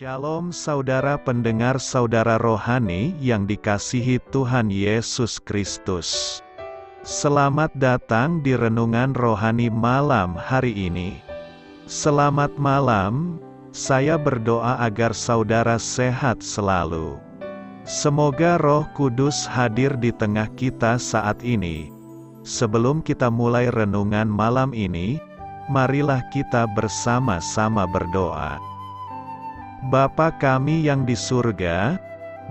Shalom saudara pendengar saudara rohani yang dikasihi Tuhan Yesus Kristus. Selamat datang di renungan rohani malam hari ini. Selamat malam, saya berdoa agar saudara sehat selalu. Semoga Roh Kudus hadir di tengah kita saat ini. Sebelum kita mulai renungan malam ini, marilah kita bersama-sama berdoa. Bapa kami yang di surga,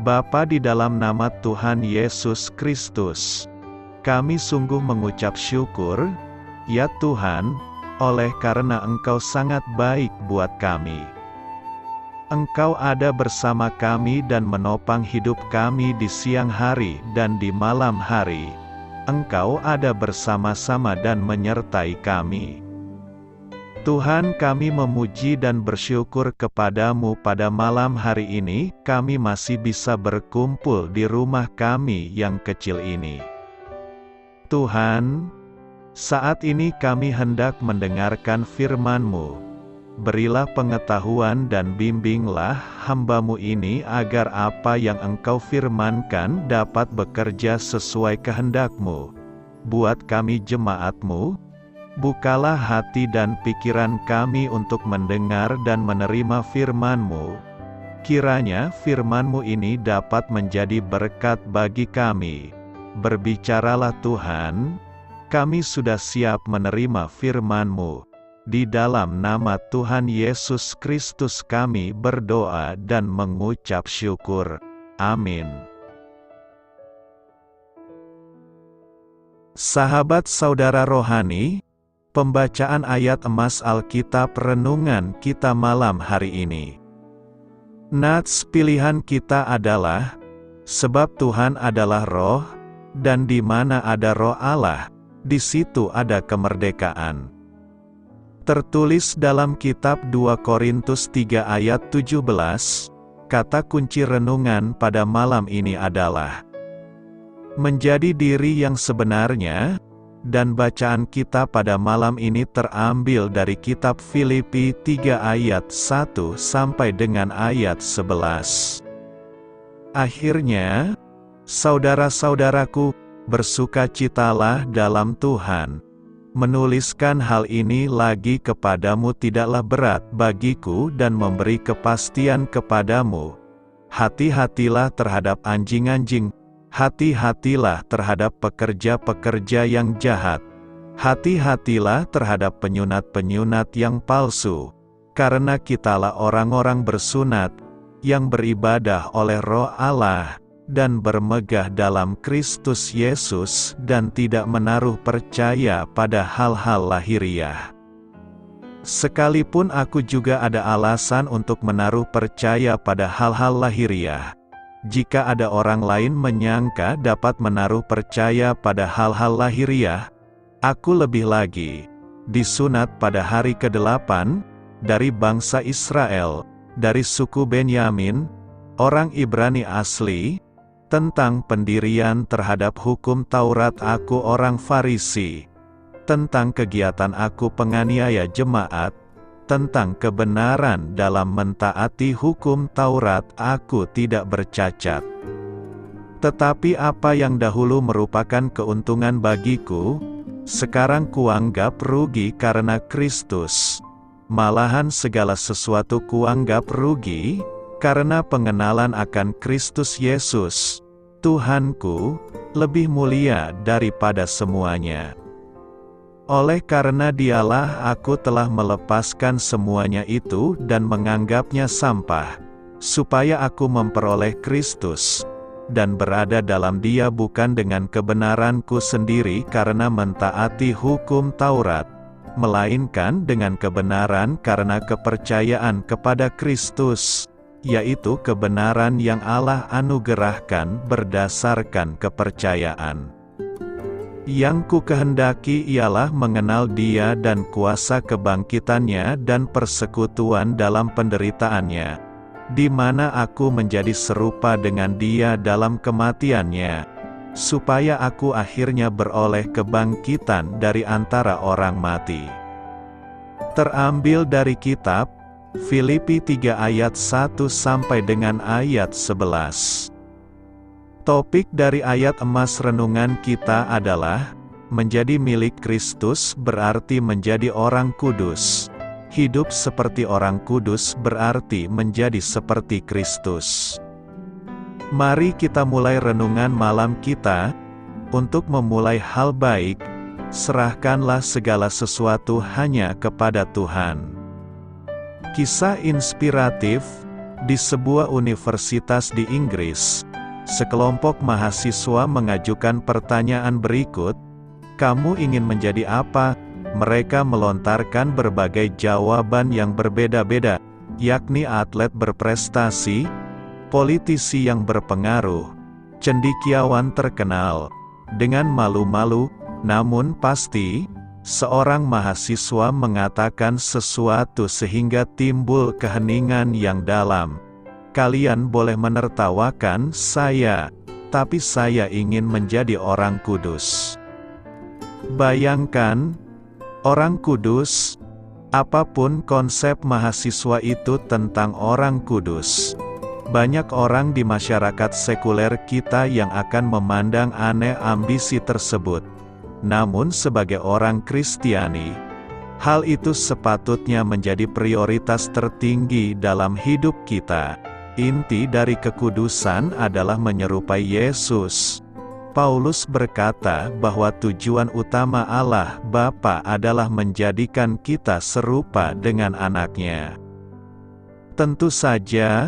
Bapa di dalam nama Tuhan Yesus Kristus, kami sungguh mengucap syukur, ya Tuhan, oleh karena Engkau sangat baik buat kami. Engkau ada bersama kami dan menopang hidup kami di siang hari dan di malam hari. Engkau ada bersama-sama dan menyertai kami. Tuhan, kami memuji dan bersyukur kepadamu pada malam hari ini, kami masih bisa berkumpul di rumah kami yang kecil ini. Tuhan, saat ini kami hendak mendengarkan firman-Mu. Berilah pengetahuan dan bimbinglah hamba-Mu ini agar apa yang Engkau firmankan dapat bekerja sesuai kehendak-Mu. Buat kami jemaat-Mu, bukalah hati dan pikiran kami untuk mendengar dan menerima firman-Mu. Kiranya firman-Mu ini dapat menjadi berkat bagi kami. Berbicaralah Tuhan, kami sudah siap menerima firman-Mu. Di dalam nama Tuhan Yesus Kristus kami berdoa dan mengucap syukur. Amin. Sahabat saudara rohani, pembacaan ayat emas Alkitab renungan kita malam hari ini. Nats pilihan kita adalah, sebab Tuhan adalah Roh, dan di mana ada Roh Allah, di situ ada kemerdekaan. Tertulis dalam kitab 2 Korintus 3 ayat 17, kata kunci renungan pada malam ini adalah menjadi diri yang sebenarnya. Dan bacaan kita pada malam ini terambil dari kitab Filipi 3 ayat 1 sampai dengan ayat 11. Akhirnya, saudara-saudaraku, bersukacitalah dalam Tuhan. Menuliskan hal ini lagi kepadamu tidaklah berat bagiku dan memberi kepastian kepadamu. Hati-hatilah terhadap anjing-anjing. Hati-hatilah terhadap pekerja-pekerja yang jahat. Hati-hatilah terhadap penyunat-penyunat yang palsu. Karena kitalah orang-orang bersunat, yang beribadah oleh Roh Allah, dan bermegah dalam Kristus Yesus dan tidak menaruh percaya pada hal-hal lahiriah. Sekalipun aku juga ada alasan untuk menaruh percaya pada hal-hal lahiriah. Jika ada orang lain menyangka dapat menaruh percaya pada hal-hal lahiriah, aku lebih lagi, disunat pada hari ke-8, dari bangsa Israel, dari suku Benyamin, orang Ibrani asli, tentang pendirian terhadap hukum Taurat aku orang Farisi, tentang kegiatan aku penganiaya jemaat, tentang kebenaran dalam mentaati hukum Taurat aku tidak bercacat. Tetapi apa yang dahulu merupakan keuntungan bagiku, sekarang kuanggap rugi karena Kristus. Malahan segala sesuatu kuanggap rugi, karena pengenalan akan Kristus Yesus, Tuhanku, lebih mulia daripada semuanya. Oleh karena Dialah aku telah melepaskan semuanya itu dan menganggapnya sampah, supaya aku memperoleh Kristus, dan berada dalam Dia bukan dengan kebenaranku sendiri karena mentaati hukum Taurat, melainkan dengan kebenaran karena kepercayaan kepada Kristus, yaitu kebenaran yang Allah anugerahkan berdasarkan kepercayaan. Yang ku kehendaki ialah mengenal Dia dan kuasa kebangkitannya dan persekutuan dalam penderitaannya, di mana aku menjadi serupa dengan Dia dalam kematiannya, supaya aku akhirnya beroleh kebangkitan dari antara orang mati. Terambil dari kitab Filipi 3 ayat 1 sampai dengan ayat 11. Topik dari ayat emas renungan kita adalah, menjadi milik Kristus berarti menjadi orang kudus. Hidup seperti orang kudus berarti menjadi seperti Kristus. Mari kita mulai renungan malam kita. Untuk memulai hal baik, serahkanlah segala sesuatu hanya kepada Tuhan. Kisah inspiratif. Di sebuah universitas di Inggris, sekelompok mahasiswa mengajukan pertanyaan berikut, "Kamu ingin menjadi apa?" Mereka melontarkan berbagai jawaban yang berbeda-beda, yakni atlet berprestasi, politisi yang berpengaruh, cendekiawan terkenal. Dengan malu-malu, namun pasti, seorang mahasiswa mengatakan sesuatu sehingga timbul keheningan yang dalam. "Kalian boleh menertawakan saya, tapi saya ingin menjadi orang kudus." Bayangkan, orang kudus. Apapun konsep mahasiswa itu tentang orang kudus, banyak orang di masyarakat sekuler kita yang akan memandang aneh ambisi tersebut. Namun sebagai orang Kristiani, hal itu sepatutnya menjadi prioritas tertinggi dalam hidup kita. Inti dari kekudusan adalah menyerupai Yesus. Paulus berkata bahwa tujuan utama Allah Bapa adalah menjadikan kita serupa dengan Anak-Nya. Tentu saja,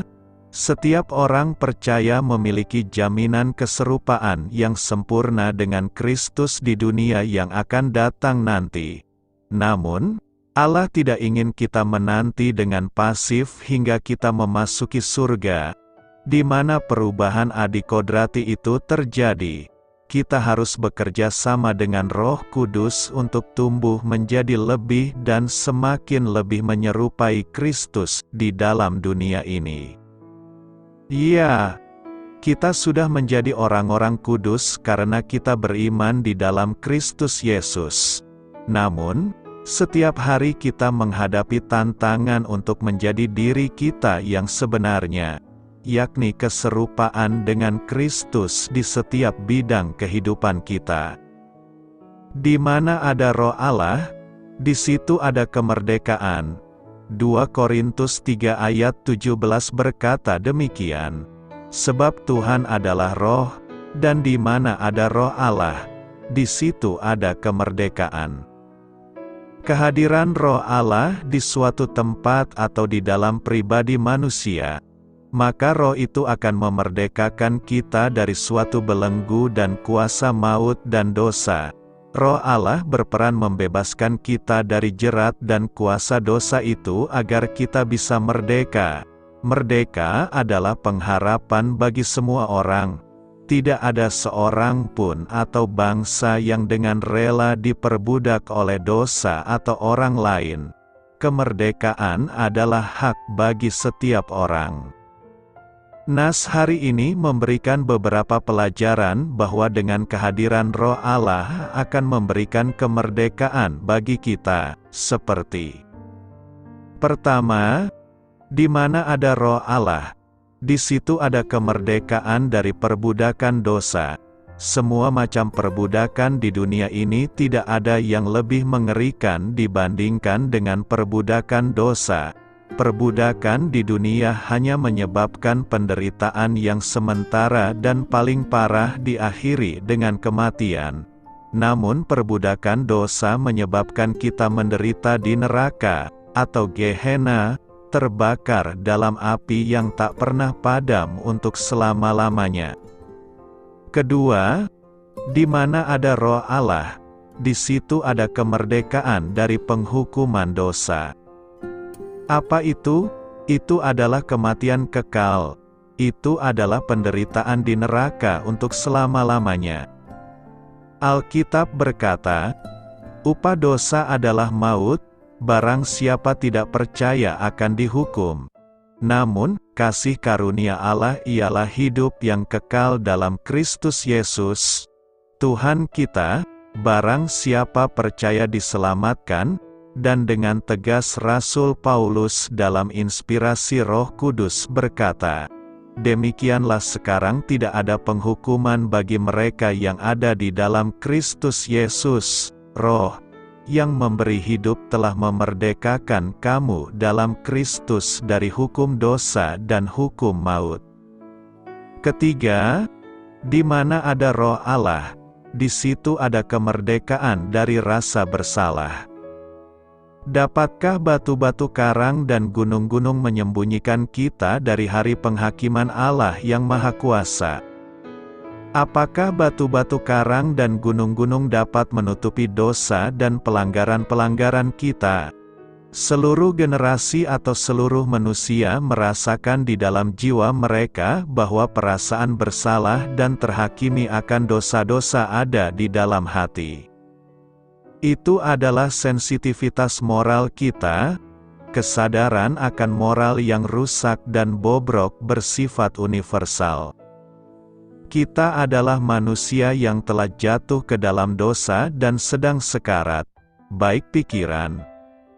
setiap orang percaya memiliki jaminan keserupaan yang sempurna dengan Kristus di dunia yang akan datang nanti. Namun, Allah tidak ingin kita menanti dengan pasif hingga kita memasuki surga, di mana perubahan adikodrati itu terjadi. Kita harus bekerja sama dengan Roh Kudus untuk tumbuh menjadi lebih dan semakin lebih menyerupai Kristus di dalam dunia ini. Ya, kita sudah menjadi orang-orang kudus karena kita beriman di dalam Kristus Yesus. Namun, setiap hari kita menghadapi tantangan untuk menjadi diri kita yang sebenarnya, yakni keserupaan dengan Kristus di setiap bidang kehidupan kita. Di mana ada Roh Allah, di situ ada kemerdekaan. 2 Korintus 3 ayat 17 berkata demikian, "Sebab Tuhan adalah Roh, dan di mana ada Roh Allah, di situ ada kemerdekaan." Kehadiran Roh Allah di suatu tempat atau di dalam pribadi manusia, maka Roh itu akan memerdekakan kita dari suatu belenggu dan kuasa maut dan dosa. Roh Allah berperan membebaskan kita dari jerat dan kuasa dosa itu agar kita bisa merdeka. Merdeka adalah pengharapan bagi semua orang. Tidak ada seorang pun atau bangsa yang dengan rela diperbudak oleh dosa atau orang lain. Kemerdekaan adalah hak bagi setiap orang. Nas hari ini memberikan beberapa pelajaran bahwa dengan kehadiran Roh Allah akan memberikan kemerdekaan bagi kita, seperti: pertama, di mana ada Roh Allah, di situ ada kemerdekaan dari perbudakan dosa. Semua macam perbudakan di dunia ini tidak ada yang lebih mengerikan dibandingkan dengan perbudakan dosa. Perbudakan di dunia hanya menyebabkan penderitaan yang sementara dan paling parah diakhiri dengan kematian. Namun perbudakan dosa menyebabkan kita menderita di neraka, atau Gehenna, terbakar dalam api yang tak pernah padam untuk selama-lamanya. Kedua, di mana ada Roh Allah, di situ ada kemerdekaan dari penghukuman dosa. Apa itu? Itu adalah kematian kekal. Itu adalah penderitaan di neraka untuk selama-lamanya. Alkitab berkata, "Upah dosa adalah maut, barang siapa tidak percaya akan dihukum. Namun, kasih karunia Allah ialah hidup yang kekal dalam Kristus Yesus, Tuhan kita. Barang siapa percaya diselamatkan, Dan dengan tegas Rasul Paulus dalam inspirasi Roh Kudus berkata, "Demikianlah sekarang tidak ada penghukuman bagi mereka yang ada di dalam Kristus Yesus. Roh yang memberi hidup telah memerdekakan kamu dalam Kristus dari hukum dosa dan hukum maut." Ketiga, di mana ada Roh Allah, di situ ada kemerdekaan dari rasa bersalah. Dapatkah batu-batu karang dan gunung-gunung menyembunyikan kita dari hari penghakiman Allah yang Maha Kuasa? Apakah batu-batu karang dan gunung-gunung dapat menutupi dosa dan pelanggaran-pelanggaran kita? Seluruh generasi atau seluruh manusia merasakan di dalam jiwa mereka bahwa perasaan bersalah dan terhakimi akan dosa-dosa ada di dalam hati. Itu adalah sensitivitas moral kita, kesadaran akan moral yang rusak dan bobrok bersifat universal. Kita adalah manusia yang telah jatuh ke dalam dosa dan sedang sekarat, baik pikiran,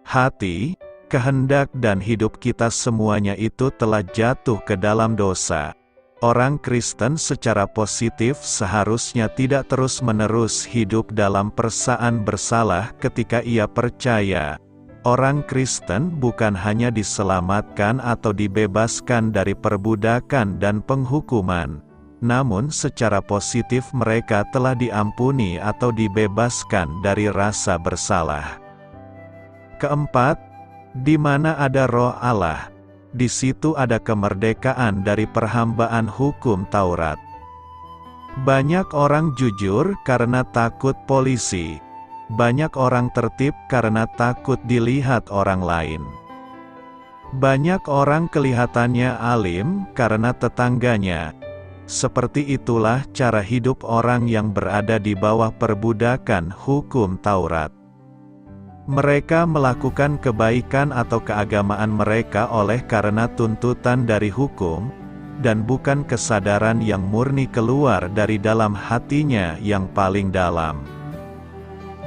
hati, kehendak dan hidup kita semuanya itu telah jatuh ke dalam dosa. Orang Kristen secara positif seharusnya tidak terus-menerus hidup dalam perasaan bersalah ketika ia percaya. Orang Kristen bukan hanya diselamatkan atau dibebaskan dari perbudakan dan penghukuman, namun secara positif mereka telah diampuni atau dibebaskan dari rasa bersalah. Keempat, di mana ada Roh Allah, di situ ada kemerdekaan dari perhambaan hukum Taurat. Banyak orang jujur karena takut polisi. Banyak orang tertib karena takut dilihat orang lain. Banyak orang kelihatannya alim karena tetangganya. Seperti itulah cara hidup orang yang berada di bawah perbudakan hukum Taurat. Mereka melakukan kebaikan atau keagamaan mereka oleh karena tuntutan dari hukum, dan bukan kesadaran yang murni keluar dari dalam hatinya yang paling dalam.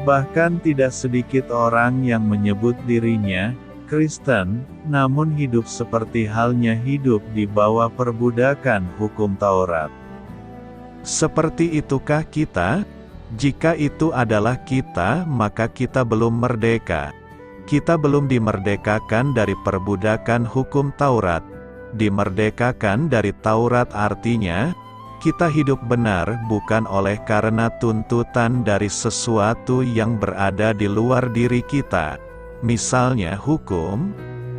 Bahkan tidak sedikit orang yang menyebut dirinya Kristen, namun hidup seperti halnya hidup di bawah perbudakan hukum Taurat. Seperti itukah kita? Jika itu adalah kita, maka kita belum merdeka. Kita belum dimerdekakan dari perbudakan hukum Taurat. Dimerdekakan dari Taurat artinya, kita hidup benar bukan oleh karena tuntutan dari sesuatu yang berada di luar diri kita, misalnya hukum,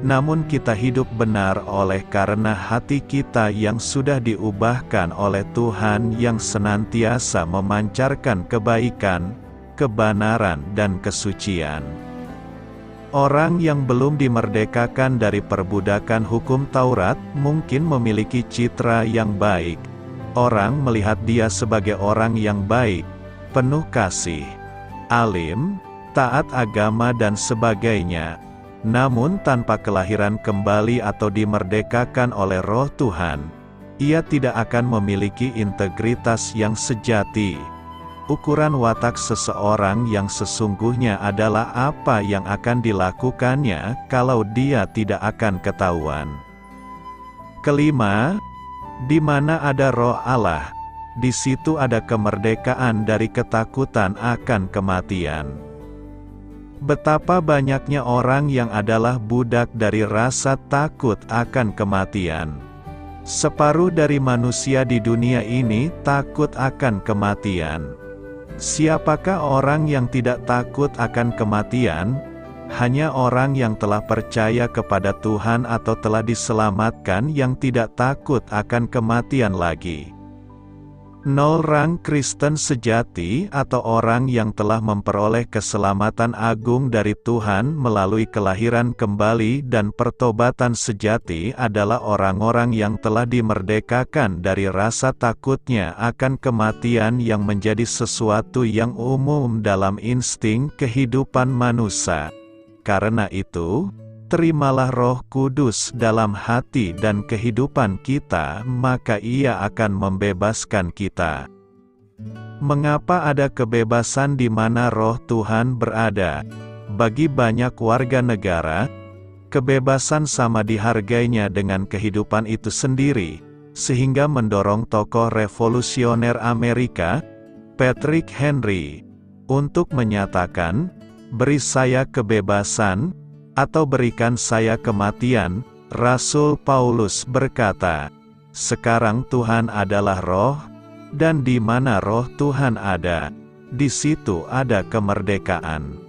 namun kita hidup benar oleh karena hati kita yang sudah diubahkan oleh Tuhan yang senantiasa memancarkan kebaikan, kebenaran dan kesucian. Orang yang belum dimerdekakan dari perbudakan hukum Taurat mungkin memiliki citra yang baik. Orang melihat dia sebagai orang yang baik, penuh kasih, alim, taat agama dan sebagainya. Namun tanpa kelahiran kembali atau dimerdekakan oleh Roh Tuhan, ia tidak akan memiliki integritas yang sejati. Ukuran watak seseorang yang sesungguhnya adalah apa yang akan dilakukannya kalau dia tidak akan ketahuan. Kelima, di mana ada Roh Allah, di situ ada kemerdekaan dari ketakutan akan kematian. Betapa banyaknya orang yang adalah budak dari rasa takut akan kematian. Separuh dari manusia di dunia ini takut akan kematian. Siapakah orang yang tidak takut akan kematian? Hanya orang yang telah percaya kepada Tuhan atau telah diselamatkan yang tidak takut akan kematian lagi. Orang Kristen sejati atau orang yang telah memperoleh keselamatan agung dari Tuhan melalui kelahiran kembali dan pertobatan sejati adalah orang-orang yang telah dimerdekakan dari rasa takutnya akan kematian yang menjadi sesuatu yang umum dalam insting kehidupan manusia. Karena itu, terimalah Roh Kudus dalam hati dan kehidupan kita, maka Ia akan membebaskan kita. Mengapa ada kebebasan di mana Roh Tuhan berada? Bagi banyak warga negara, kebebasan sama dihargainya dengan kehidupan itu sendiri, sehingga mendorong tokoh revolusioner Amerika, Patrick Henry, untuk menyatakan, "Beri saya kebebasan, atau berikan saya kematian." Rasul Paulus berkata, "Sekarang Tuhan adalah roh, dan di mana roh Tuhan ada, di situ ada kemerdekaan."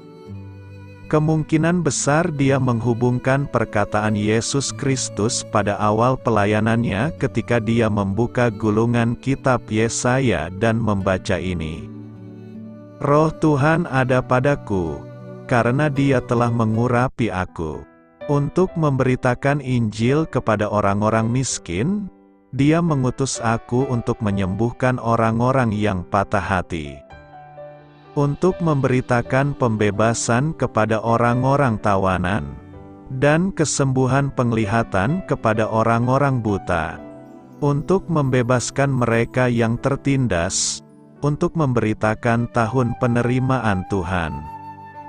Kemungkinan besar dia menghubungkan perkataan Yesus Kristus pada awal pelayanannya ketika dia membuka gulungan kitab Yesaya dan membaca ini. "Roh Tuhan ada padaku, karena dia telah mengurapi aku, untuk memberitakan Injil kepada orang-orang miskin, dia mengutus aku untuk menyembuhkan orang-orang yang patah hati, untuk memberitakan pembebasan kepada orang-orang tawanan, dan kesembuhan penglihatan kepada orang-orang buta, untuk membebaskan mereka yang tertindas, untuk memberitakan tahun penerimaan Tuhan."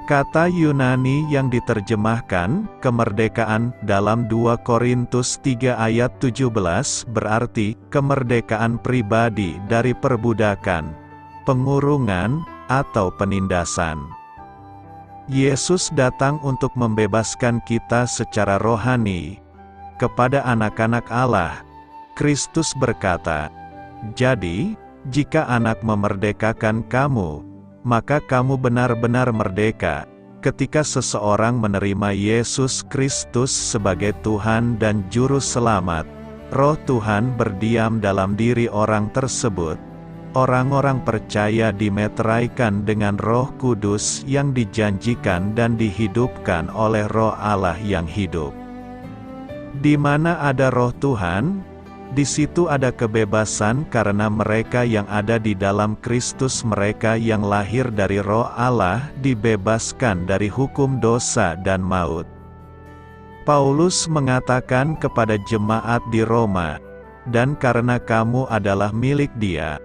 Kata Yunani yang diterjemahkan, kemerdekaan, dalam 2 Korintus 3 ayat 17 berarti, kemerdekaan pribadi dari perbudakan, pengurungan, atau penindasan. Yesus datang untuk membebaskan kita secara rohani. Kepada anak-anak Allah, Kristus berkata, "Jadi, jika Anak memerdekakan kamu, maka kamu benar-benar merdeka." Ketika seseorang menerima Yesus Kristus sebagai Tuhan dan Juru Selamat, Roh Tuhan berdiam dalam diri orang tersebut. Orang-orang percaya dimeteraikan dengan Roh Kudus yang dijanjikan dan dihidupkan oleh Roh Allah yang hidup. Di mana ada Roh Tuhan, di situ ada kebebasan karena mereka yang ada di dalam Kristus, mereka yang lahir dari Roh Allah dibebaskan dari hukum dosa dan maut. Paulus mengatakan kepada jemaat di Roma, "Dan karena kamu adalah milik Dia,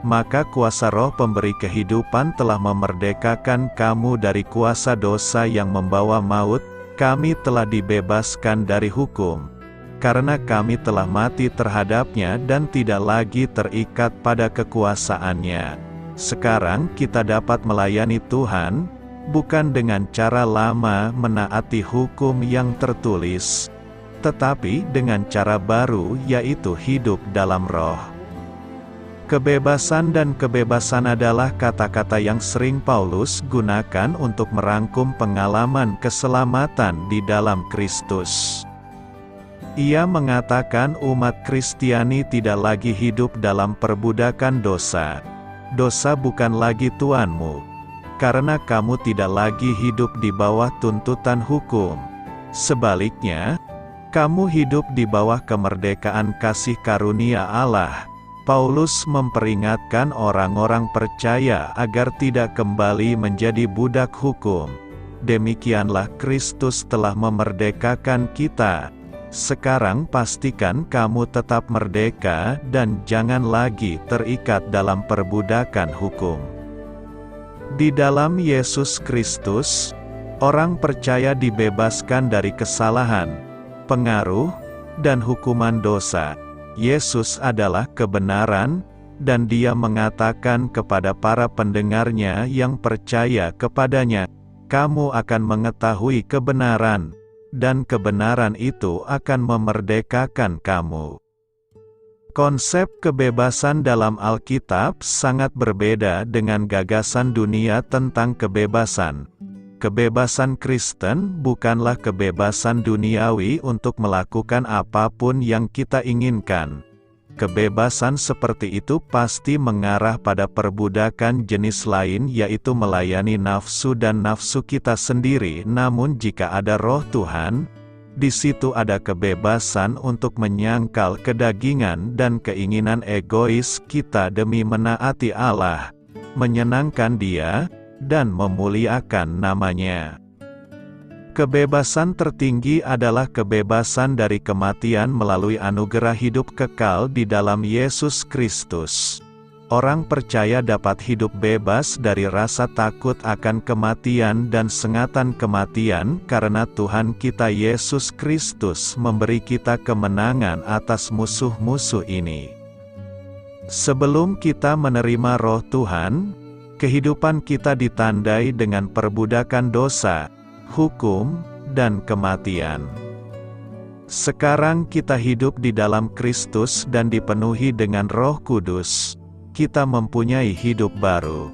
maka kuasa Roh pemberi kehidupan telah memerdekakan kamu dari kuasa dosa yang membawa maut. Kami telah dibebaskan dari hukum, karena kami telah mati terhadapnya dan tidak lagi terikat pada kekuasaannya. Sekarang kita dapat melayani Tuhan, bukan dengan cara lama menaati hukum yang tertulis, tetapi dengan cara baru, yaitu hidup dalam Roh." Kebebasan dan kebebasan adalah kata-kata yang sering Paulus gunakan untuk merangkum pengalaman keselamatan di dalam Kristus. Ia mengatakan umat Kristiani tidak lagi hidup dalam perbudakan dosa. Dosa bukan lagi tuanmu, karena kamu tidak lagi hidup di bawah tuntutan hukum. Sebaliknya, kamu hidup di bawah kemerdekaan kasih karunia Allah. Paulus memperingatkan orang-orang percaya agar tidak kembali menjadi budak hukum. Demikianlah Kristus telah memerdekakan kita. Sekarang pastikan kamu tetap merdeka dan jangan lagi terikat dalam perbudakan hukum. Di dalam Yesus Kristus, orang percaya dibebaskan dari kesalahan, pengaruh, dan hukuman dosa. Yesus adalah kebenaran, dan Dia mengatakan kepada para pendengarnya yang percaya kepadanya, "Kamu akan mengetahui kebenaran, dan kebenaran itu akan memerdekakan kamu." Konsep kebebasan dalam Alkitab sangat berbeda dengan gagasan dunia tentang kebebasan. Kebebasan Kristen bukanlah kebebasan duniawi untuk melakukan apapun yang kita inginkan. Kebebasan seperti itu pasti mengarah pada perbudakan jenis lain, yaitu melayani nafsu dan nafsu kita sendiri. Namun jika ada Roh Tuhan, di situ ada kebebasan untuk menyangkal kedagingan dan keinginan egois kita demi menaati Allah, menyenangkan Dia, dan memuliakan nama-Nya. Kebebasan tertinggi adalah kebebasan dari kematian melalui anugerah hidup kekal di dalam Yesus Kristus. Orang percaya dapat hidup bebas dari rasa takut akan kematian dan sengatan kematian karena Tuhan kita Yesus Kristus memberi kita kemenangan atas musuh-musuh ini. Sebelum kita menerima Roh Tuhan, kehidupan kita ditandai dengan perbudakan dosa, hukum, dan kematian. Sekarang kita hidup di dalam Kristus dan dipenuhi dengan Roh Kudus. Kita mempunyai hidup baru.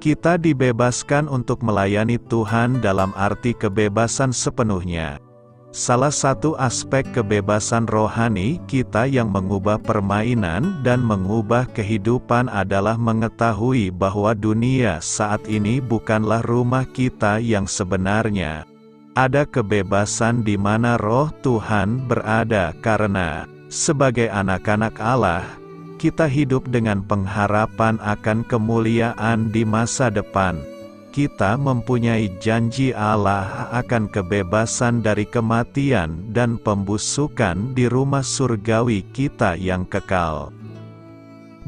Kita dibebaskan untuk melayani Tuhan dalam arti kebebasan sepenuhnya. Salah satu aspek kebebasan rohani kita yang mengubah permainan dan mengubah kehidupan adalah mengetahui bahwa dunia saat ini bukanlah rumah kita yang sebenarnya. Ada kebebasan di mana Roh Tuhan berada karena, sebagai anak-anak Allah, kita hidup dengan pengharapan akan kemuliaan di masa depan. Kita mempunyai janji Allah akan kebebasan dari kematian dan pembusukan di rumah surgawi kita yang kekal.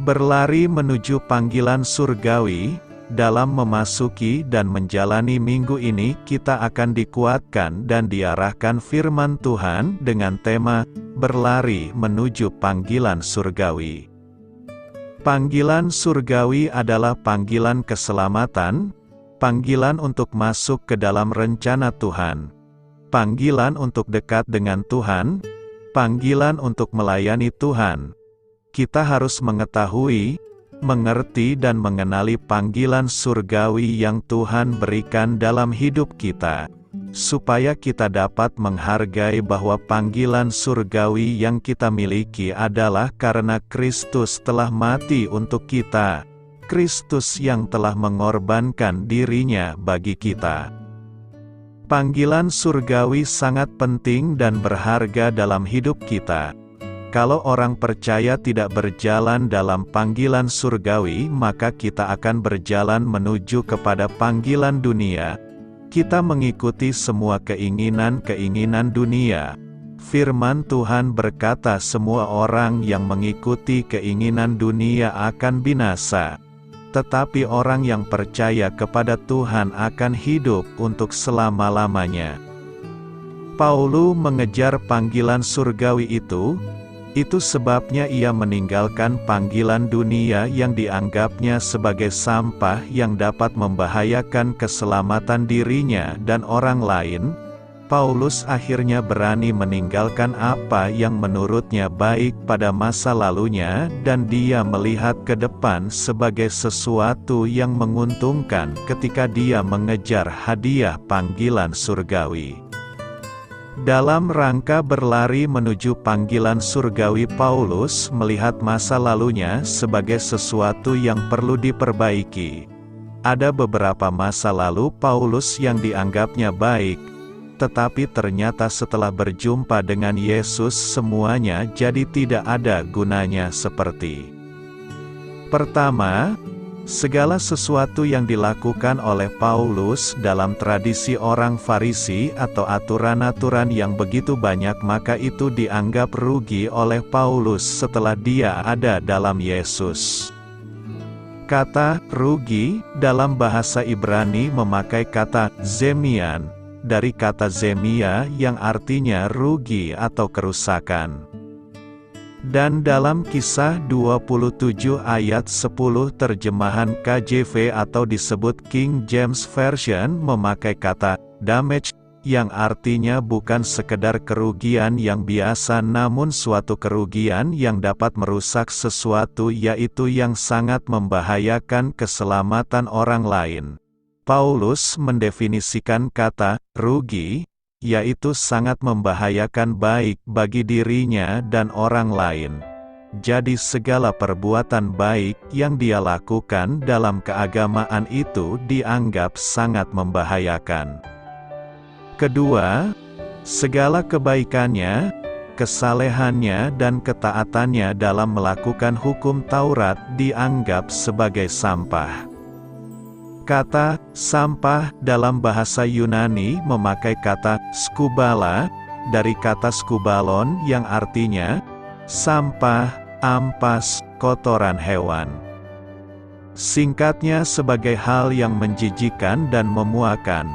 Berlari menuju panggilan surgawi, dalam memasuki dan menjalani minggu ini kita akan dikuatkan dan diarahkan firman Tuhan dengan tema, berlari menuju panggilan surgawi. Panggilan surgawi adalah panggilan keselamatan, panggilan untuk masuk ke dalam rencana Tuhan, panggilan untuk dekat dengan Tuhan, panggilan untuk melayani Tuhan. Kita harus mengetahui, mengerti dan mengenali panggilan surgawi yang Tuhan berikan dalam hidup kita, supaya kita dapat menghargai bahwa panggilan surgawi yang kita miliki adalah karena Kristus telah mati untuk kita, Kristus yang telah mengorbankan dirinya bagi kita. Panggilan surgawi sangat penting dan berharga dalam hidup kita. Kalau orang percaya tidak berjalan dalam panggilan surgawi, maka kita akan berjalan menuju kepada panggilan dunia. Kita mengikuti semua keinginan-keinginan dunia. Firman Tuhan berkata semua orang yang mengikuti keinginan dunia akan binasa. Tetapi orang yang percaya kepada Tuhan akan hidup untuk selama-lamanya. Paulus mengejar panggilan surgawi itu sebabnya ia meninggalkan panggilan dunia yang dianggapnya sebagai sampah yang dapat membahayakan keselamatan dirinya dan orang lain. Paulus akhirnya berani meninggalkan apa yang menurutnya baik pada masa lalunya dan dia melihat ke depan sebagai sesuatu yang menguntungkan ketika dia mengejar hadiah panggilan surgawi. Dalam rangka berlari menuju panggilan surgawi, Paulus melihat masa lalunya sebagai sesuatu yang perlu diperbaiki. Ada beberapa masa lalu Paulus yang dianggapnya baik, tetapi ternyata setelah berjumpa dengan Yesus semuanya jadi tidak ada gunanya seperti. Pertama, segala sesuatu yang dilakukan oleh Paulus dalam tradisi orang Farisi atau aturan-aturan yang begitu banyak, maka itu dianggap rugi oleh Paulus setelah dia ada dalam Yesus. Kata rugi dalam bahasa Ibrani memakai kata zemian, dari kata zemia yang artinya rugi atau kerusakan. Dan dalam Kisah 27 ayat 10 terjemahan KJV atau disebut King James Version memakai kata damage, yang artinya bukan sekedar kerugian yang biasa namun suatu kerugian yang dapat merusak sesuatu, yaitu yang sangat membahayakan keselamatan orang lain. Paulus mendefinisikan kata rugi, yaitu sangat membahayakan baik bagi dirinya dan orang lain. Jadi segala perbuatan baik yang dia lakukan dalam keagamaan itu dianggap sangat membahayakan. Kedua, segala kebaikannya, kesalehannya dan ketaatannya dalam melakukan hukum Taurat dianggap sebagai sampah. Kata sampah dalam bahasa Yunani memakai kata skubala, dari kata skubalon yang artinya sampah, ampas, kotoran hewan. Singkatnya, sebagai hal yang menjijikan dan memuakan.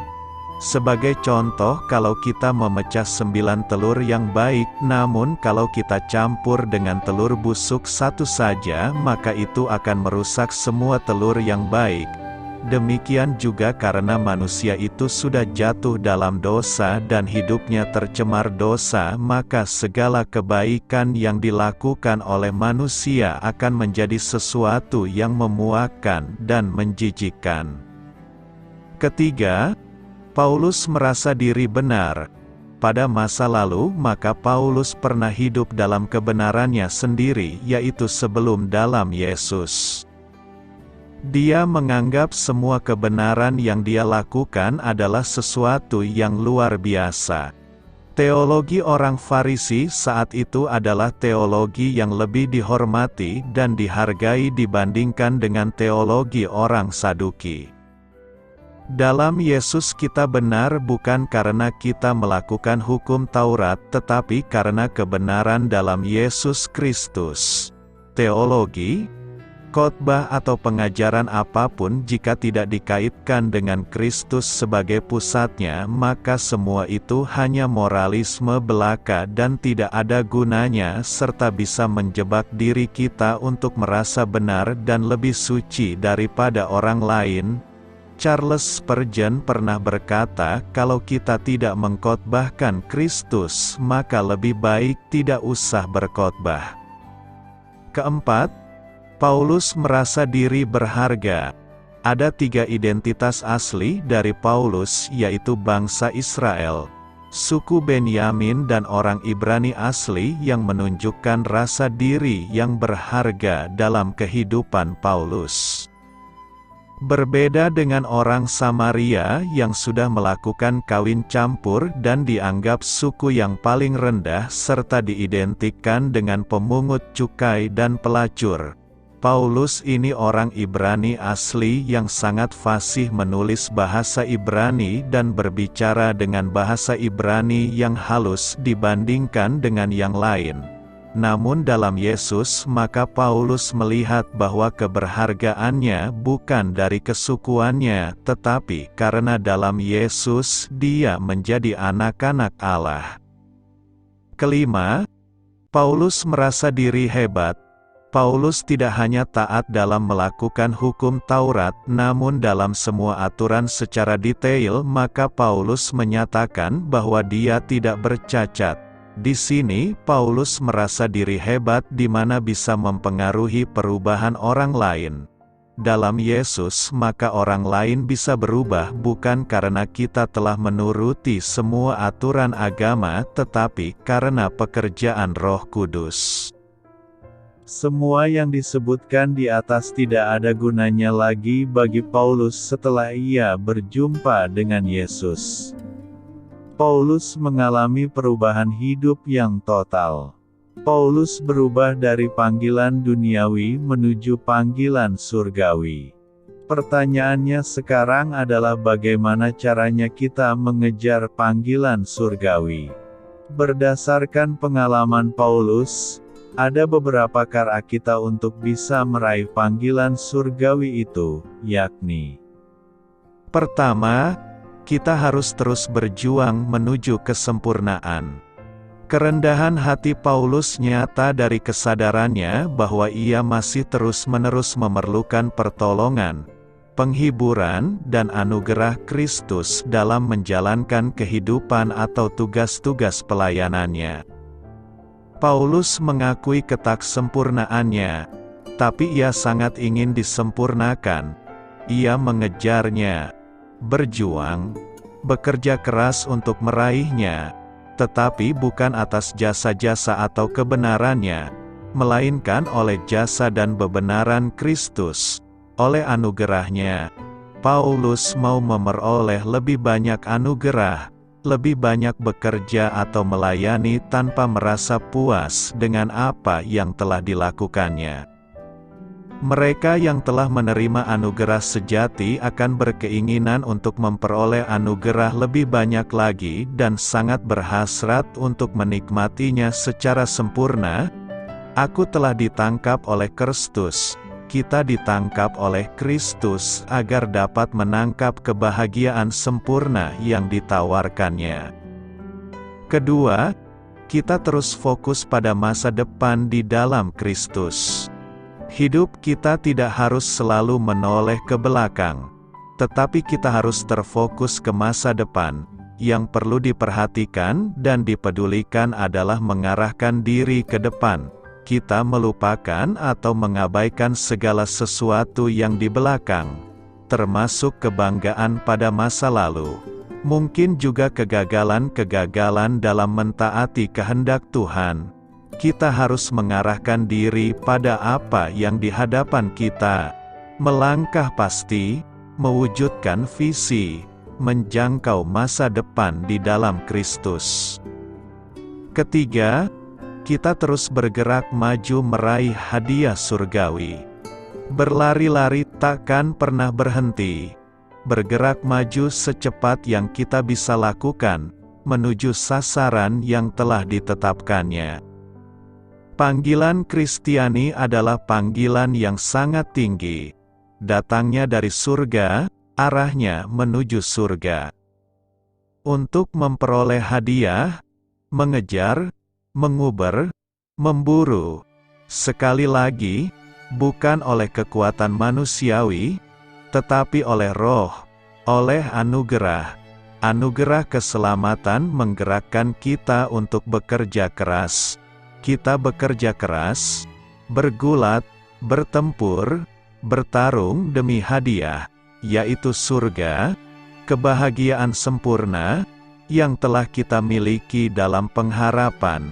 Sebagai contoh, kalau kita memecah 9 telur yang baik, namun kalau kita campur dengan telur busuk satu saja, maka itu akan merusak semua telur yang baik. Demikian juga karena manusia itu sudah jatuh dalam dosa dan hidupnya tercemar dosa, maka segala kebaikan yang dilakukan oleh manusia akan menjadi sesuatu yang memuakkan dan menjijikkan. Ketiga, Paulus merasa diri benar. Pada masa lalu, maka Paulus pernah hidup dalam kebenarannya sendiri, yaitu sebelum dalam Yesus. Dia menganggap semua kebenaran yang dia lakukan adalah sesuatu yang luar biasa. Teologi orang Farisi saat itu adalah teologi yang lebih dihormati dan dihargai dibandingkan dengan teologi orang Saduki. Dalam Yesus kita benar bukan karena kita melakukan hukum Taurat, tetapi karena kebenaran dalam Yesus Kristus. Teologi, khotbah atau pengajaran apapun jika tidak dikaitkan dengan Kristus sebagai pusatnya, maka semua itu hanya moralisme belaka dan tidak ada gunanya serta bisa menjebak diri kita untuk merasa benar dan lebih suci daripada orang lain. Charles Spurgeon pernah berkata, kalau kita tidak mengkhotbahkan Kristus, maka lebih baik tidak usah berkhotbah. Keempat, Paulus merasa diri berharga. Ada 3 identitas asli dari Paulus, yaitu bangsa Israel, suku Benyamin dan orang Ibrani asli yang menunjukkan rasa diri yang berharga dalam kehidupan Paulus. Berbeda dengan orang Samaria yang sudah melakukan kawin campur dan dianggap suku yang paling rendah serta diidentikan dengan pemungut cukai dan pelacur. Paulus ini orang Ibrani asli yang sangat fasih menulis bahasa Ibrani dan berbicara dengan bahasa Ibrani yang halus dibandingkan dengan yang lain. Namun dalam Yesus maka Paulus melihat bahwa keberhargaannya bukan dari kesukuannya, tetapi karena dalam Yesus dia menjadi anak-anak Allah. Kelima, Paulus merasa diri hebat. Paulus tidak hanya taat dalam melakukan hukum Taurat, namun dalam semua aturan secara detail, maka Paulus menyatakan bahwa dia tidak bercacat. Di sini, Paulus merasa diri hebat di mana bisa mempengaruhi perubahan orang lain. Dalam Yesus, maka orang lain bisa berubah bukan karena kita telah menuruti semua aturan agama, tetapi karena pekerjaan Roh Kudus. Semua yang disebutkan di atas tidak ada gunanya lagi bagi Paulus setelah ia berjumpa dengan Yesus. Paulus mengalami perubahan hidup yang total. Paulus berubah dari panggilan duniawi menuju panggilan surgawi. Pertanyaannya sekarang adalah bagaimana caranya kita mengejar panggilan surgawi. Berdasarkan pengalaman Paulus, ada beberapa cara kita untuk bisa meraih panggilan surgawi itu, yakni: pertama, kita harus terus berjuang menuju kesempurnaan. Kerendahan hati Paulus nyata dari kesadarannya bahwa ia masih terus-menerus memerlukan pertolongan, penghiburan, dan anugerah Kristus dalam menjalankan kehidupan atau tugas-tugas pelayanannya. Paulus mengakui ketaksempurnaannya, tapi ia sangat ingin disempurnakan. Ia mengejarnya, berjuang, bekerja keras untuk meraihnya, tetapi bukan atas jasa-jasa atau kebenarannya, melainkan oleh jasa dan kebenaran Kristus. Oleh anugerahnya, Paulus mau memperoleh lebih banyak anugerah, lebih banyak bekerja atau melayani tanpa merasa puas dengan apa yang telah dilakukannya. Mereka yang telah menerima anugerah sejati akan berkeinginan untuk memperoleh anugerah lebih banyak lagi dan sangat berhasrat untuk menikmatinya secara sempurna. Aku telah ditangkap oleh Kristus. Kita ditangkap oleh Kristus agar dapat menangkap kebahagiaan sempurna yang ditawarkannya. Kedua, kita terus fokus pada masa depan di dalam Kristus. Hidup kita tidak harus selalu menoleh ke belakang, tetapi kita harus terfokus ke masa depan. Yang perlu diperhatikan dan dipedulikan adalah mengarahkan diri ke depan. Kita melupakan atau mengabaikan segala sesuatu yang di belakang, termasuk kebanggaan pada masa lalu. Mungkin juga kegagalan-kegagalan dalam mentaati kehendak Tuhan. Kita harus mengarahkan diri pada apa yang di hadapan kita. Melangkah pasti, mewujudkan visi, menjangkau masa depan di dalam Kristus. Ketiga, kita terus bergerak maju meraih hadiah surgawi. Berlari-lari takkan pernah berhenti. Bergerak maju secepat yang kita bisa lakukan, menuju sasaran yang telah ditetapkannya. Panggilan Kristiani adalah panggilan yang sangat tinggi. Datangnya dari surga, arahnya menuju surga. Untuk memperoleh hadiah, mengejar, menguber, memburu. Sekali lagi, bukan oleh kekuatan manusiawi, tetapi oleh Roh, oleh anugerah. Anugerah keselamatan menggerakkan kita untuk bekerja keras. Kita bekerja keras, bergulat, bertempur, bertarung demi hadiah, yaitu surga, kebahagiaan sempurna, yang telah kita miliki dalam pengharapan.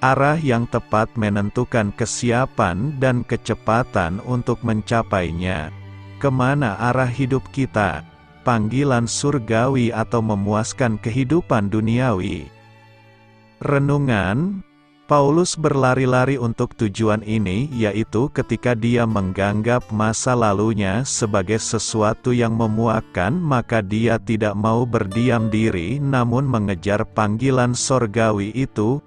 Arah yang tepat menentukan kesiapan dan kecepatan untuk mencapainya. Kemana arah hidup kita? Panggilan surgawi atau memuaskan kehidupan duniawi? Renungan, Paulus berlari-lari untuk tujuan ini, yaitu ketika dia menganggap masa lalunya sebagai sesuatu yang memuakkan, maka dia tidak mau berdiam diri namun mengejar panggilan sorgawi itu.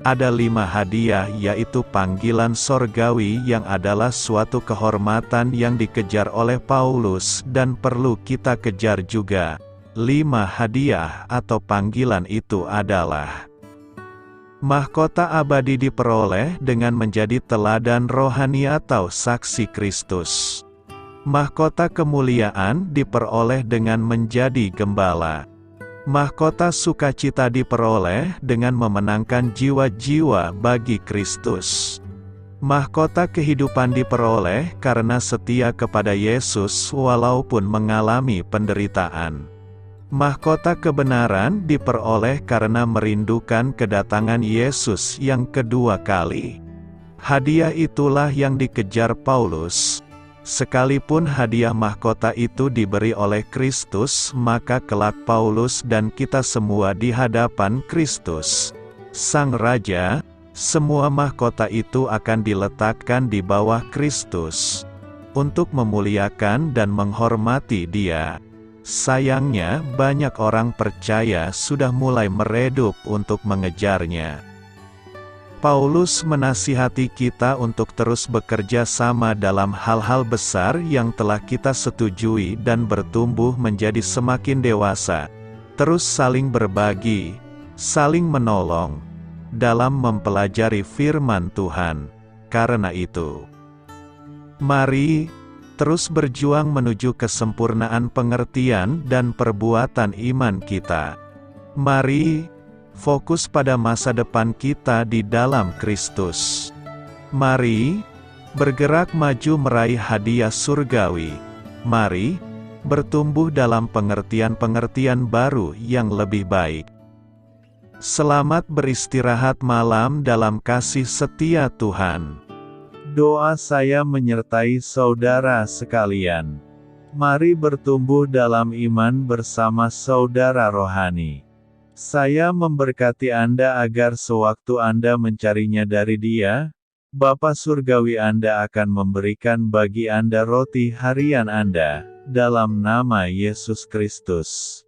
Ada 5 hadiah, yaitu panggilan sorgawi yang adalah suatu kehormatan yang dikejar oleh Paulus dan perlu kita kejar juga. 5 hadiah atau panggilan itu adalah: mahkota abadi diperoleh dengan menjadi teladan rohani atau saksi Kristus. Mahkota kemuliaan diperoleh dengan menjadi gembala. Mahkota sukacita diperoleh dengan memenangkan jiwa-jiwa bagi Kristus. Mahkota kehidupan diperoleh karena setia kepada Yesus walaupun mengalami penderitaan. Mahkota kebenaran diperoleh karena merindukan kedatangan Yesus yang kedua kali. Hadiah itulah yang dikejar Paulus. Sekalipun hadiah mahkota itu diberi oleh Kristus, maka kelak Paulus dan kita semua di hadapan Kristus, Sang Raja, semua mahkota itu akan diletakkan di bawah Kristus, untuk memuliakan dan menghormati Dia. Sayangnya, banyak orang percaya sudah mulai meredup untuk mengejarnya. Paulus menasihati kita untuk terus bekerja sama dalam hal-hal besar yang telah kita setujui dan bertumbuh menjadi semakin dewasa. Terus saling berbagi, saling menolong, dalam mempelajari firman Tuhan. Karena itu, mari terus berjuang menuju kesempurnaan pengertian dan perbuatan iman kita. Mari fokus pada masa depan kita di dalam Kristus. Mari bergerak maju meraih hadiah surgawi. Mari bertumbuh dalam pengertian-pengertian baru yang lebih baik. Selamat beristirahat malam dalam kasih setia Tuhan. Doa saya menyertai saudara sekalian. Mari bertumbuh dalam iman bersama saudara rohani. Saya memberkati Anda agar sewaktu Anda mencarinya dari Dia, Bapa Surgawi Anda akan memberikan bagi Anda roti harian Anda, dalam nama Yesus Kristus.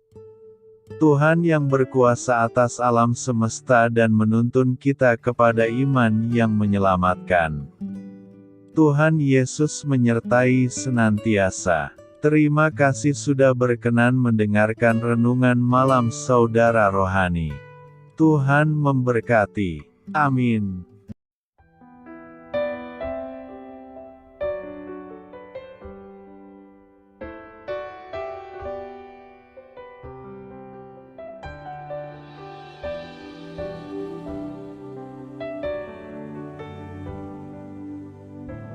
Tuhan yang berkuasa atas alam semesta dan menuntun kita kepada iman yang menyelamatkan. Tuhan Yesus menyertai senantiasa. Terima kasih sudah berkenan mendengarkan renungan malam saudara rohani. Tuhan memberkati. Amin.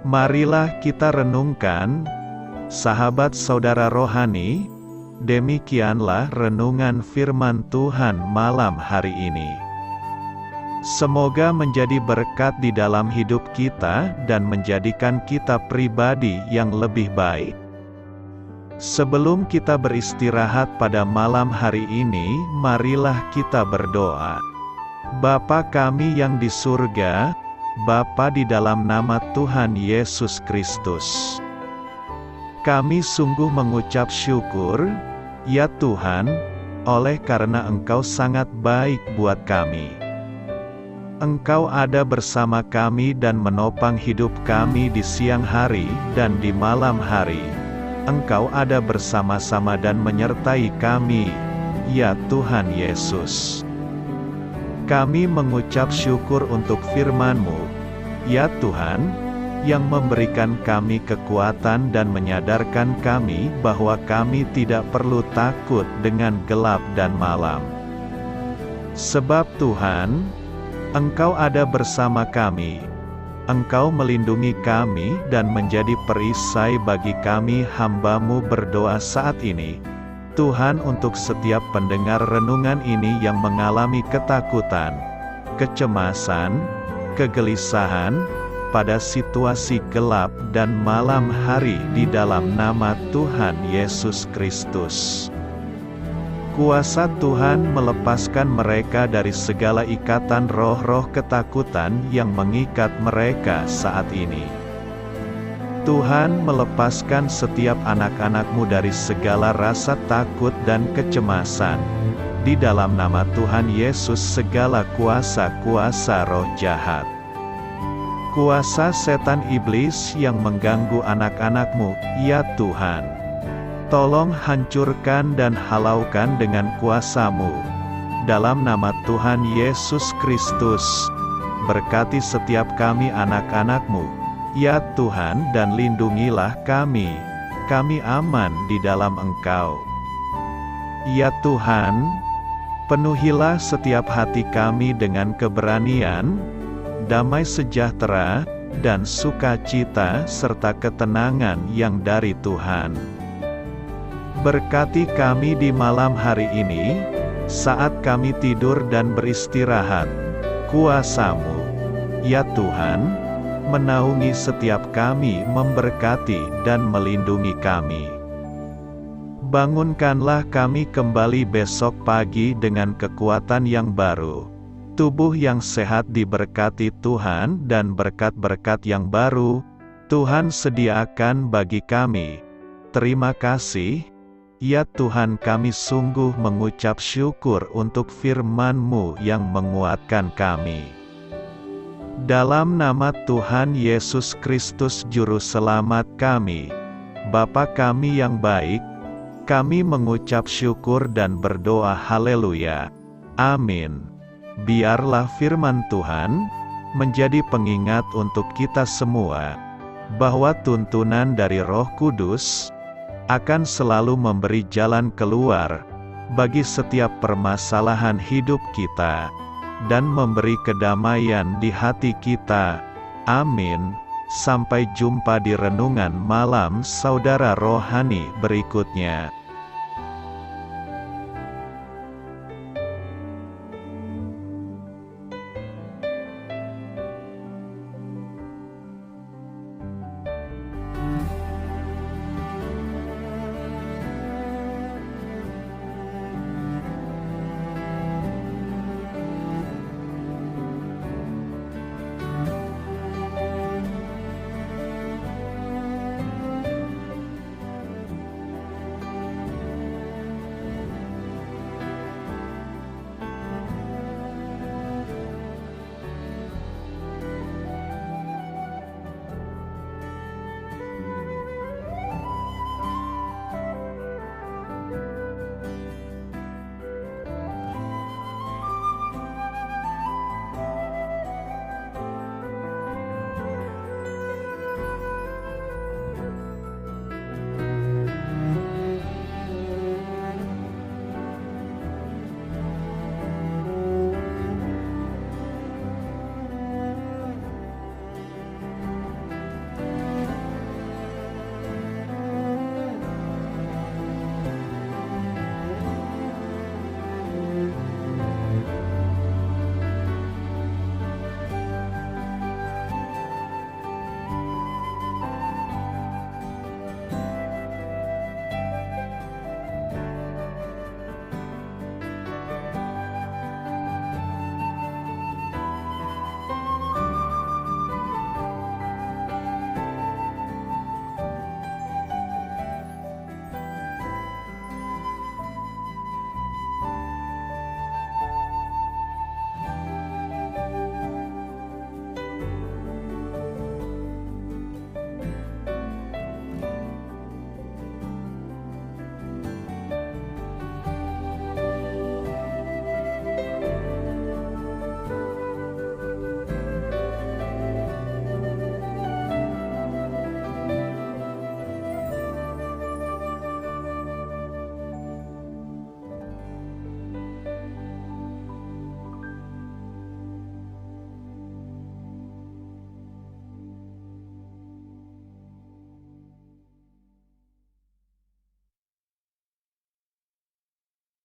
Marilah kita renungkan, sahabat saudara rohani, demikianlah renungan firman Tuhan malam hari ini. Semoga menjadi berkat di dalam hidup kita dan menjadikan kita pribadi yang lebih baik. Sebelum kita beristirahat pada malam hari ini, marilah kita berdoa. Bapa kami yang di surga, Bapa di dalam nama Tuhan Yesus Kristus, kami sungguh mengucap syukur, ya Tuhan, oleh karena Engkau sangat baik buat kami. Engkau ada bersama kami dan menopang hidup kami di siang hari dan di malam hari. Engkau ada bersama-sama dan menyertai kami, ya Tuhan Yesus. Kami mengucap syukur untuk firman-Mu, ya Tuhan, yang memberikan kami kekuatan dan menyadarkan kami bahwa kami tidak perlu takut dengan gelap dan malam. Sebab Tuhan, Engkau ada bersama kami. Engkau melindungi kami dan menjadi perisai bagi kami hamba-Mu berdoa saat ini. Tuhan, untuk setiap pendengar renungan ini yang mengalami ketakutan, kecemasan, kegelisahan, pada situasi gelap dan malam hari di dalam nama Tuhan Yesus Kristus. Kuasa Tuhan melepaskan mereka dari segala ikatan roh-roh ketakutan yang mengikat mereka saat ini. Tuhan melepaskan setiap anak-anak-Mu dari segala rasa takut dan kecemasan. Di dalam nama Tuhan Yesus segala kuasa-kuasa roh jahat, kuasa setan iblis yang mengganggu anak-anak-Mu, ya Tuhan, tolong hancurkan dan halaukan dengan kuasa-Mu. Dalam nama Tuhan Yesus Kristus, berkati setiap kami anak-anak-Mu, ya Tuhan, dan lindungilah kami aman di dalam Engkau. Ya Tuhan, penuhilah setiap hati kami dengan keberanian, damai sejahtera, dan sukacita serta ketenangan yang dari Tuhan. Berkati kami di malam hari ini, saat kami tidur dan beristirahat. Kuasa-Mu, ya Tuhan, menaungi setiap kami, memberkati dan melindungi kami. Bangunkanlah kami kembali besok pagi dengan kekuatan yang baru, tubuh yang sehat diberkati Tuhan, dan berkat-berkat yang baru Tuhan sediakan bagi kami. Terima kasih, ya Tuhan, kami sungguh mengucap syukur untuk firman-Mu yang menguatkan kami. Dalam nama Tuhan Yesus Kristus Juru Selamat kami, Bapa kami yang baik, kami mengucap syukur dan berdoa haleluya. Amin. Biarlah firman Tuhan menjadi pengingat untuk kita semua, bahwa tuntunan dari Roh Kudus akan selalu memberi jalan keluar bagi setiap permasalahan hidup kita, dan memberi kedamaian di hati kita. Amin. Sampai jumpa di renungan malam saudara rohani berikutnya.